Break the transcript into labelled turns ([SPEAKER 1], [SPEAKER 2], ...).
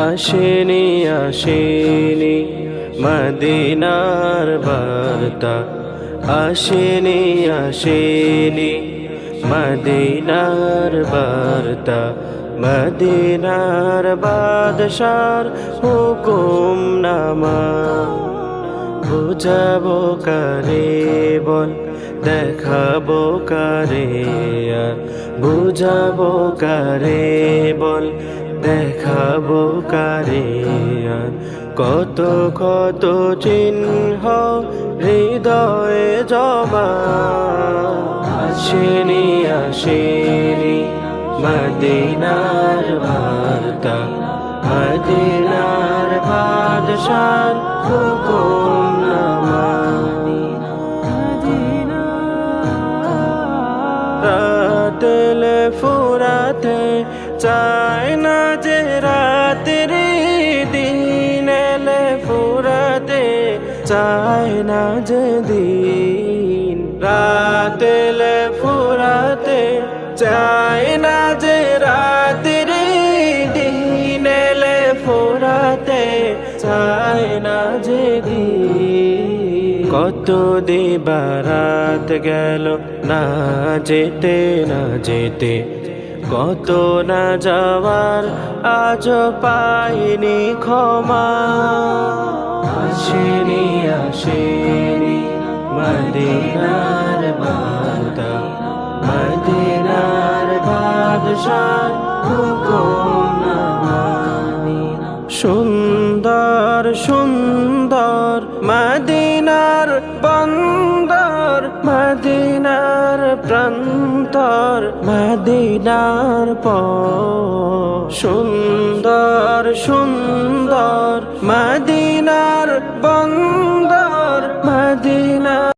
[SPEAKER 1] আসেনি আসেনি মদিনার বার্তা, আসেনি আসেনি মদিনার বার্তা, মদিনার বাদশার হুকুম নামা। বুঝাবো কারে বল, দেখাবো কারে আর, বুঝাবো কারে বল, দেখাবো কারে আর। কত কত চিহ্ন হৃদয়ে জমা। আসেনি আসেনি মদিনার বার্তা, মদিনার বাদশার হুকুম নামা। রাতেলে ফুরাতে চায় না যে রাত্রি, দিন এলে ফুরাতে চায় না যে দিন। রাতেলে ফুরাতে চায় না যে রাত্রি, দিন এলে ফুরাতে চায় না যে দিন। কত দিবারাত গেল না যেতে না যেতে, কত না যাওয়ার আজ পাইনি ক্ষমা। আসেনি আসেনি মদিনার বার্তা, মদিনার বাদশার হুকুম নামা। সুন্দর সুন্দর মদিনার বন্দর, মদিনার প্রান্তর, মদিনার পর। সুন্দর সুন্দর মদিনা